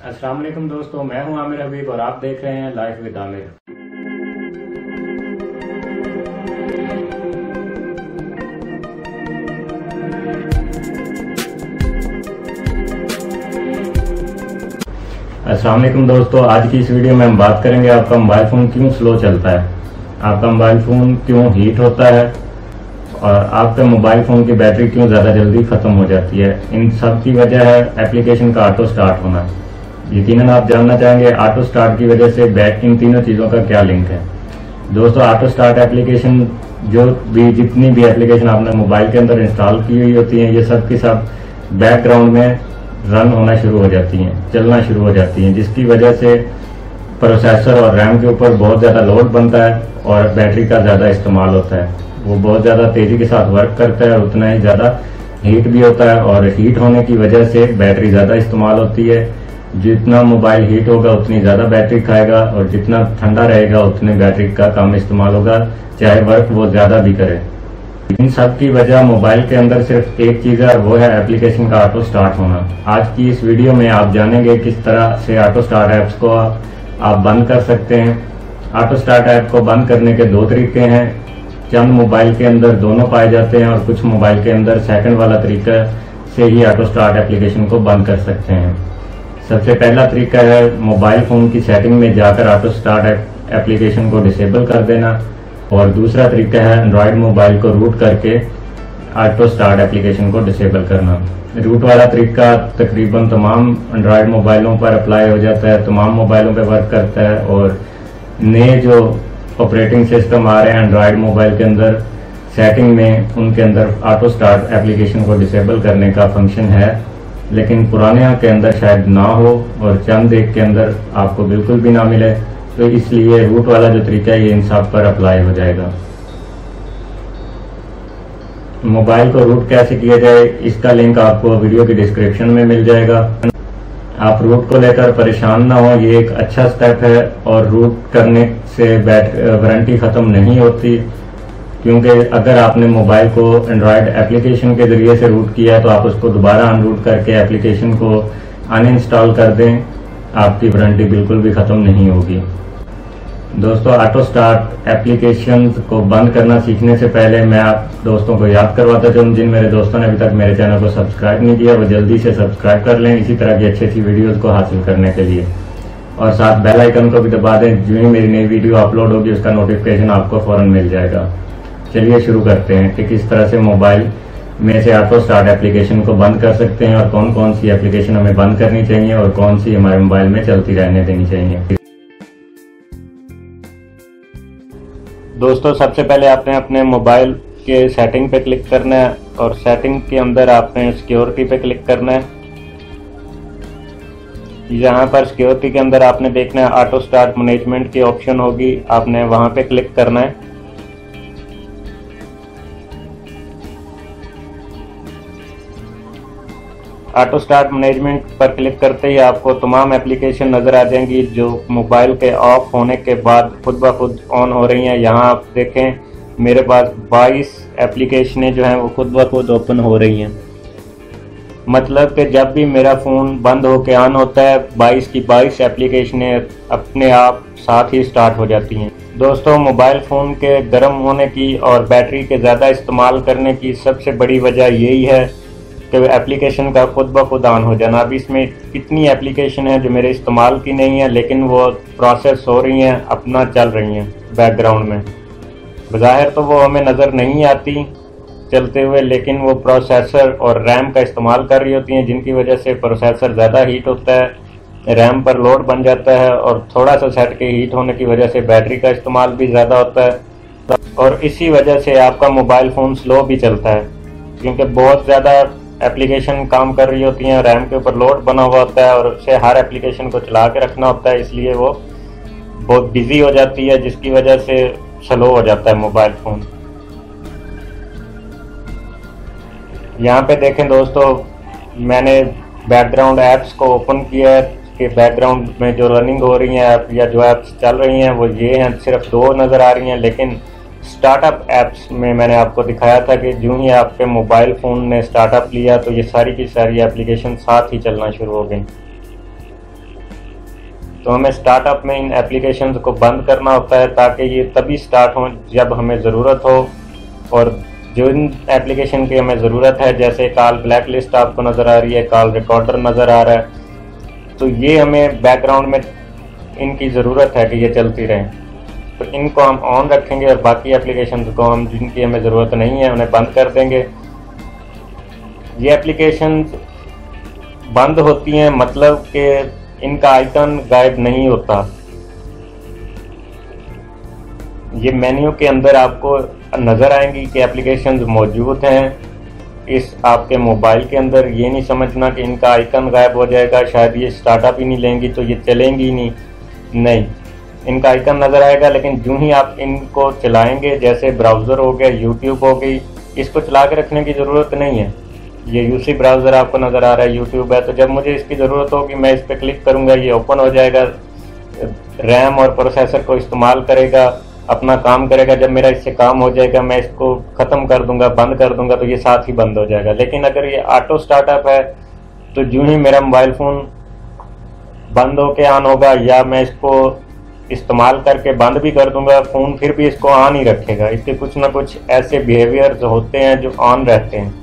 अस्सलाम वालेकुम दोस्तों, मैं हूं आमिर हबीब और आप देख रहे हैं लाइफ विद आमिर। अस्सलाम वालेकुम दोस्तों, आज की इस वीडियो में हम बात करेंगे आपका मोबाइल फ़ोन क्यों स्लो चलता है, आपका मोबाइल फ़ोन क्यों हीट होता है और आपके मोबाइल फ़ोन की बैटरी क्यों ज़्यादा जल्दी ख़त्म हो जाती है। इन सब की वजह है एप्लीकेशन का ऑटो स्टार्ट होना। यकीनन आप जानना चाहेंगे ऑटो स्टार्ट की वजह से इन तीनों चीज़ों का क्या लिंक है। दोस्तों, ऑटो स्टार्ट एप्लीकेशन जितनी भी एप्लीकेशन आपने मोबाइल के अंदर इंस्टॉल की हुई होती हैं, ये सब की सब बैकग्राउंड में रन होना शुरू हो जाती हैं, चलना शुरू हो जाती हैं, जिसकी वजह से प्रोसेसर और रैम के ऊपर बहुत ज़्यादा लोड बनता है और बैटरी का ज़्यादा इस्तेमाल होता है। वो बहुत ज़्यादा तेज़ी के साथ वर्क करता है और उतना ही ज़्यादा हीट भी होता है और हीट होने की वजह से बैटरी ज़्यादा इस्तेमाल होती है। जितना मोबाइल हीट होगा उतनी ज़्यादा बैटरी खाएगा और जितना ठंडा रहेगा उतनी बैटरी का कम इस्तेमाल होगा, चाहे वर्क वो ज़्यादा भी करे। इन सब की वजह मोबाइल के अंदर सिर्फ एक चीज़ है और वो है एप्लीकेशन का ऑटो स्टार्ट होना। आज की इस वीडियो में आप जानेंगे किस तरह से ऑटो स्टार्ट ऐप्स को आप बंद कर सकते हैं। ऑटो स्टार्ट ऐप को बंद करने के दो तरीके हैं। चंद मोबाइल के अंदर दोनों पाए जाते हैं और कुछ मोबाइल के अंदर सेकंड वाला तरीका से ही ऑटो स्टार्ट एप्लीकेशन को बंद कर सकते हैं। सबसे पहला तरीका है मोबाइल फ़ोन की सेटिंग में जाकर ऑटो स्टार्ट एप्लीकेशन को डिसेबल कर देना और दूसरा तरीका है एंड्रॉयड मोबाइल को रूट करके ऑटो स्टार्ट एप्लीकेशन को डिसेबल करना। रूट वाला तरीका तकरीबन तमाम एंड्रॉयड मोबाइलों पर अप्लाई हो जाता है, तमाम मोबाइलों पर वर्क करता है और नए जो ऑपरेटिंग सिस्टम आ रहे हैं एंड्रॉयड मोबाइल के अंदर सेटिंग में उनके अंदर ऑटो स्टार्ट एप्लीकेशन को डिसेबल करने का फंक्शन है, लेकिन पुराने के अंदर शायद ना हो और चंद एक के अंदर आपको बिल्कुल भी ना मिले, तो इसलिए रूट वाला जो तरीका है ये इन सब पर अप्लाई हो जाएगा। मोबाइल को रूट कैसे किया जाए इसका लिंक आपको वीडियो की डिस्क्रिप्शन में मिल जाएगा। आप रूट को लेकर परेशान ना हो, ये एक अच्छा स्टेप है और रूट करने से वारंटी ख़त्म नहीं होती, क्योंकि अगर आपने मोबाइल को एंड्रॉयड एप्लीकेशन के ज़रिए से रूट किया है तो आप उसको दोबारा अनरूट करके एप्लीकेशन को अनइंस्टॉल कर दें, आपकी वारंटी बिल्कुल भी ख़त्म नहीं होगी। दोस्तों, ऑटो स्टार्ट एप्लीकेशन को बंद करना सीखने से पहले मैं आप दोस्तों को याद करवाता चाहूँ, जिन मेरे दोस्तों ने अभी तक मेरे चैनल को सब्सक्राइब नहीं किया वो जल्दी से सब्सक्राइब कर लें इसी तरह की अच्छी अच्छी वीडियोज़ को हासिल करने के लिए, और साथ बेल आइकन को भी दबा दें। जो ही मेरी नई वीडियो अपलोड होगी उसका नोटिफिकेशन आपको फ़ौरन मिल जाएगा। चलिए शुरू करते हैं कि किस तरह से मोबाइल में से ऑटो स्टार्ट एप्लीकेशन को बंद कर सकते हैं और कौन कौन सी एप्लीकेशन हमें बंद करनी चाहिए और कौन सी हमारे मोबाइल में चलती रहने देनी चाहिए। दोस्तों, सबसे पहले आपने अपने मोबाइल के सेटिंग पे क्लिक करना है और सेटिंग के अंदर आपने सिक्योरिटी पे क्लिक करना है। यहाँ पर सिक्योरिटी के अंदर आपने देखना है ऑटो स्टार्ट मैनेजमेंट की ऑप्शन होगी, आपने वहां पे क्लिक करना है। ऑटो स्टार्ट मैनेजमेंट पर क्लिक करते ही आपको तमाम एप्लीकेशन नज़र आ जाएंगी जो मोबाइल के ऑफ होने के बाद खुद ब खुद ऑन हो रही हैं। यहाँ आप देखें मेरे पास 22 एप्लीकेशनें जो हैं वो खुद ब खुद ओपन हो रही हैं। मतलब कि जब भी मेरा फ़ोन बंद होकर ऑन होता है 22 की 22 एप्लीकेशनें अपने आप साथ ही स्टार्ट हो जाती हैं। दोस्तों, मोबाइल फ़ोन के गर्म होने की और बैटरी के ज़्यादा इस्तेमाल करने की सबसे बड़ी वजह यही है कि एप्लीकेशन का खुद ब खुद ऑन हो जाना। अभी इसमें कितनी एप्लीकेशन है जो मेरे इस्तेमाल की नहीं है लेकिन वो प्रोसेस हो रही हैं, अपना चल रही हैं बैकग्राउंड में। बज़ाहिर तो वो हमें नज़र नहीं आती चलते हुए, लेकिन वो प्रोसेसर और रैम का इस्तेमाल कर रही होती हैं, जिनकी वजह से प्रोसेसर ज़्यादा हीट होता है, रैम पर लोड बन जाता है और थोड़ा सा सेट के हीट होने की वजह से बैटरी का इस्तेमाल भी ज़्यादा होता है और इसी वजह से आपका मोबाइल फ़ोन स्लो भी चलता है, क्योंकि बहुत ज़्यादा एप्लीकेशन काम कर रही होती हैं, रैम के ऊपर लोड बना हुआ होता है और उसे हर एप्लीकेशन को चला के रखना होता है, इसलिए वो बहुत बिजी हो जाती है, जिसकी वजह से स्लो हो जाता है मोबाइल फ़ोन। यहाँ पे देखें दोस्तों, मैंने बैकग्राउंड ऐप्स को ओपन किया है कि बैकग्राउंड में जो रनिंग हो रही हैं ऐप या जो ऐप्स चल रही हैं वो ये हैं, सिर्फ 2 नज़र आ रही हैं, लेकिन स्टार्टअप ऐप्स में मैंने आपको दिखाया था कि जो ही आपके मोबाइल फ़ोन ने स्टार्टअप लिया तो ये सारी की सारी एप्लीकेशन साथ ही चलना शुरू हो गई। तो हमें स्टार्टअप में इन एप्लीकेशंस को बंद करना होता है ताकि ये तभी स्टार्ट हो जब हमें ज़रूरत हो। और जो इन एप्लीकेशन की हमें ज़रूरत है, जैसे कॉल ब्लैक लिस्ट आपको नज़र आ रही है, कॉल रिकॉर्डर नज़र आ रहा है, तो ये हमें बैकग्राउंड में इनकी ज़रूरत है कि ये चलती रहें। तो इनको हम ऑन रखेंगे और बाकी एप्लीकेशंस को हम जिनकी हमें ज़रूरत नहीं है उन्हें बंद कर देंगे। ये एप्लीकेशंस बंद होती हैं मतलब कि इनका आइकन गायब नहीं होता। ये मेन्यू के अंदर आपको नज़र आएंगी कि एप्लीकेशंस मौजूद हैं इस आपके मोबाइल के अंदर। ये नहीं समझना कि इनका आइकन गायब हो जाएगा, शायद ये स्टार्टअप ही नहीं लेंगी तो ये चलेंगी ही नहीं, इनका आइकन नज़र आएगा। लेकिन जो ही आप इनको चलाएंगे, जैसे ब्राउज़र हो गया, यूट्यूब हो गई, इसको चला के रखने की ज़रूरत नहीं है। ये यूसी ब्राउज़र आपको नज़र आ रहा है, यूट्यूब है, तो जब मुझे इसकी ज़रूरत होगी मैं इस पर क्लिक करूँगा, ये ओपन हो जाएगा, रैम और प्रोसेसर को इस्तेमाल करेगा, अपना काम करेगा। जब मेरा इससे काम हो जाएगा मैं इसको ख़त्म कर दूंगा, बंद कर दूंगा, तो ये साथ ही बंद हो जाएगा। लेकिन अगर ये ऑटो स्टार्टअप है तो जो ही मेरा मोबाइल फ़ोन बंद होके ऑन होगा या मैं इसको इस्तेमाल करके बंद भी कर दूंगा, फ़ोन फिर भी इसको ऑन ही रखेगा। इसके कुछ ना कुछ ऐसे बिहेवियर्स होते हैं जो ऑन रहते हैं,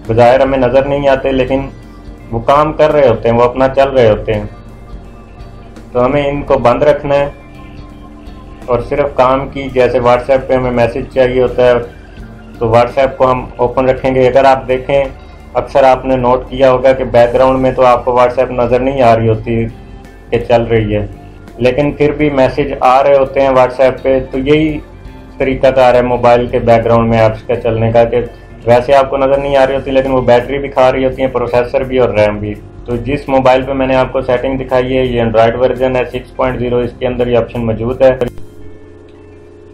बज़ाहिर हमें नज़र नहीं आते लेकिन वो काम कर रहे होते हैं, वो अपना चल रहे होते हैं। तो हमें इनको बंद रखना है और सिर्फ काम की, जैसे व्हाट्सएप पे हमें मैसेज चाहिए होता है तो व्हाट्सएप को हम ओपन रखेंगे। अगर आप देखें, अक्सर आपने नोट किया होगा कि बैकग्राउंड में तो आपको व्हाट्सएप नज़र नहीं आ रही होती कि चल रही है, लेकिन फिर भी मैसेज आ रहे होते हैं व्हाट्सएप पे। तो यही तरीक़ाकार है मोबाइल के बैकग्राउंड में ऐप्स का चलने का, कि वैसे आपको नज़र नहीं आ रही होती लेकिन वो बैटरी भी खा रही होती है, प्रोसेसर भी और रैम भी। तो जिस मोबाइल पे मैंने आपको सेटिंग दिखाई है, ये एंड्रॉयड वर्जन है 6.0, इसके अंदर ये ऑप्शन मौजूद है।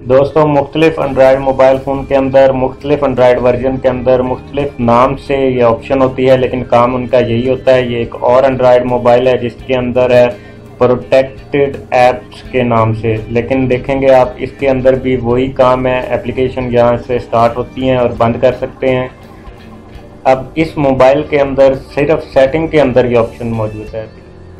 दोस्तों, मुख्तलिफ एंड्रॉयड मोबाइल फ़ोन के अंदर, मुख्तलिफ एंड्रॉयड वर्जन के अंदर मुख्तलिफ नाम से ये ऑप्शन होती है, लेकिन काम उनका यही होता है। ये एक और एंड्रॉयड मोबाइल है जिसके अंदर है प्रोटेक्टेड ऐप्स के नाम से, लेकिन देखेंगे आप इसके अंदर भी वही काम है। एप्लीकेशन यहाँ से स्टार्ट होती हैं और बंद कर सकते हैं। अब इस मोबाइल के अंदर सिर्फ सेटिंग के अंदर ये ऑप्शन मौजूद है।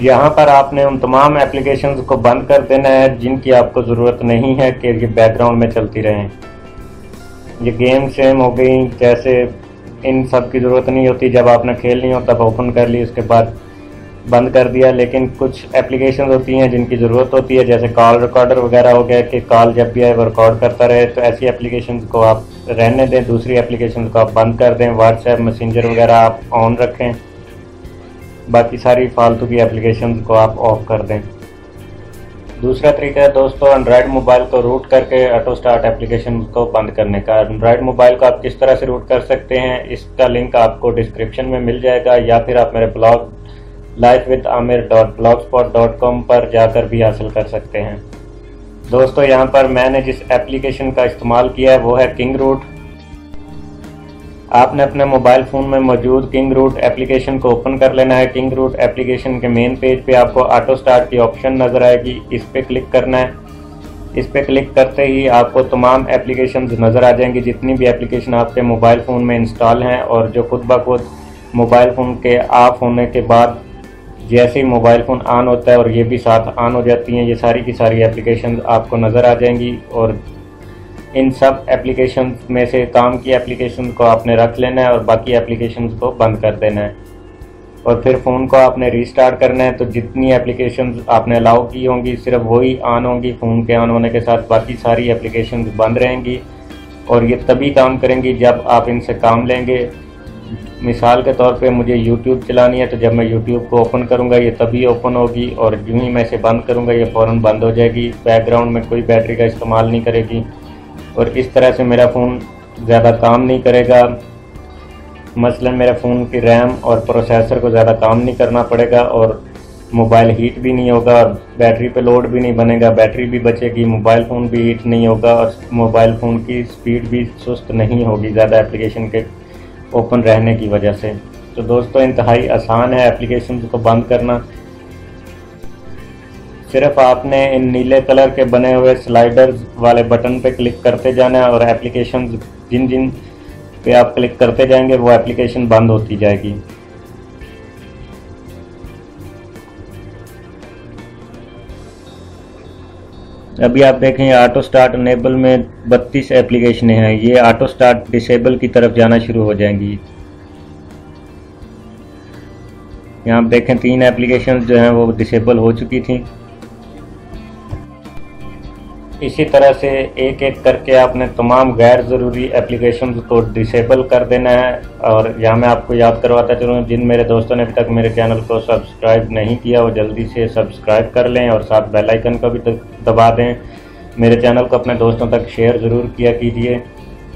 यहाँ पर आपने उन तमाम एप्लीकेशंस को बंद कर देना है जिनकी आपको ज़रूरत नहीं है कि ये बैकग्राउंड में चलती रहें। ये गेम सेम हो गई, जैसे इन सब की ज़रूरत नहीं होती, जब आपने खेलनी हो तब ओपन कर ली, उसके बाद बंद कर दिया। लेकिन कुछ एप्लीकेशंस होती हैं जिनकी ज़रूरत होती है, जैसे कॉल रिकॉर्डर वगैरह हो गया कि कॉल जब भी आए वो रिकॉर्ड करता रहे, तो ऐसी एप्लीकेशंस को आप रहने दें, दूसरी एप्लीकेशंस को आप बंद कर दें। व्हाट्सएप, मैसेंजर वगैरह आप ऑन रखें, बाकी सारी फालतू की एप्लीकेशंस को आप ऑफ कर दें। दूसरा तरीका है दोस्तों, एंड्रॉयड मोबाइल को रूट करके ऑटो स्टार्ट एप्लीकेशन को बंद करने का। एंड्रॉयड मोबाइल को आप किस तरह से रूट कर सकते हैं, इसका लिंक आपको डिस्क्रिप्शन में मिल जाएगा, या फिर आप मेरे ब्लॉग lifewithamir.blogspot.com पर जाकर भी हासिल कर सकते हैं। दोस्तों, यहाँ पर मैंने जिस एप्लीकेशन का इस्तेमाल किया है वो है किंग रूट। आपने अपने मोबाइल फ़ोन में मौजूद किंग रूट एप्लीकेशन को ओपन कर लेना है। किंग रूट एप्लीकेशन के मेन पेज पे आपको ऑटो स्टार्ट की ऑप्शन नज़र आएगी, इस पर क्लिक करना है। इस पर क्लिक करते ही आपको तमाम एप्लीकेशंस नज़र आ जाएंगी, जितनी भी एप्लीकेशन आपके मोबाइल फ़ोन में इंस्टॉल हैं और जो खुद ब खुद मोबाइल फ़ोन के ऑफ होने के बाद जैसे ही मोबाइल फ़ोन ऑन होता है और ये भी साथ ऑन हो जाती हैं, ये सारी की सारी एप्लीकेशन आपको नज़र आ जाएंगी। और इन सब एप्लीकेशंस में से काम की एप्लीकेशन को आपने रख लेना है और बाकी एप्लीकेशंस को बंद कर देना है। और फिर फ़ोन को आपने रीस्टार्ट करना है, तो जितनी एप्लीकेशंस आपने अलाउ की होंगी सिर्फ वही ऑन होंगी। फ़ोन के ऑन होने के साथ बाकी सारी एप्लीकेशंस बंद रहेंगी और ये तभी काम करेंगी जब आप इनसे काम लेंगे। मिसाल के तौर पे मुझे YouTube चलानी है, तो जब मैं YouTube को ओपन करूंगा ये तभी ओपन होगी, और यूँ ही मैं इसे बंद करूंगा ये फ़ौरन बंद हो जाएगी। बैकग्राउंड में कोई बैटरी का इस्तेमाल नहीं करेगी और इस तरह से मेरा फ़ोन ज़्यादा काम नहीं करेगा। मसलन मेरे फ़ोन की रैम और प्रोसेसर को ज़्यादा काम नहीं करना पड़ेगा और मोबाइल हीट भी नहीं होगा और बैटरी पे लोड भी नहीं बनेगा, बैटरी भी बचेगी, मोबाइल फ़ोन भी हीट नहीं होगा और मोबाइल फ़ोन की स्पीड भी सुस्त नहीं होगी ज़्यादा एप्लीकेशन के ओपन रहने की वजह से। तो दोस्तों, इंतहाई आसान है एप्लीकेशन को बंद करना। सिर्फ आपने इन नीले कलर के बने हुए स्लाइडर्स वाले बटन पे क्लिक करते जाना है और एप्लीकेशन जिन जिन पे आप क्लिक करते जाएंगे वो एप्लीकेशन बंद होती जाएगी। अभी आप देखें ऑटो स्टार्ट अनेबल में 32 एप्लीकेशन हैं, ये ऑटो स्टार्ट डिसेबल की तरफ जाना शुरू हो जाएंगी। यहाँ आप देखें 3 एप्लीकेशन जो हैं वो डिसेबल हो चुकी थी। इसी तरह से एक एक करके आपने तमाम गैर ज़रूरी एप्लीकेशन को डिसेबल कर देना है। और यहाँ मैं आपको याद करवाता चलूँ, जिन मेरे दोस्तों ने अभी तक मेरे चैनल को सब्सक्राइब नहीं किया वो जल्दी से सब्सक्राइब कर लें और साथ बेल आइकन का भी दबा दें। मेरे चैनल को अपने दोस्तों तक शेयर ज़रूर किया कीजिए।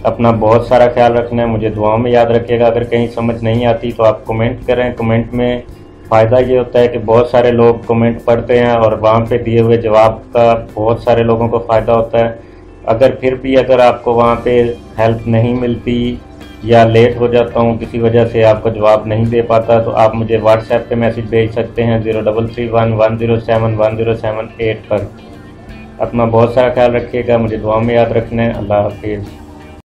अपना बहुत सारा ख्याल रखना है, मुझे दुआओं में याद रखिएगा। अगर कहीं समझ नहीं आती तो आप कमेंट करें। कमेंट में फ़ायदा ये होता है कि बहुत सारे लोग कमेंट पढ़ते हैं और वहाँ पे दिए हुए जवाब का बहुत सारे लोगों को फ़ायदा होता है। अगर फिर भी अगर आपको वहाँ पे हेल्प नहीं मिलती या लेट हो जाता हूँ किसी वजह से आपको जवाब नहीं दे पाता, तो आप मुझे व्हाट्सएप पे मैसेज भेज सकते हैं 0331107107 8 पर। अपना बहुत सारा ख्याल रखिएगा, मुझे दुआ में याद रखना है। अल्लाह हाफिज़।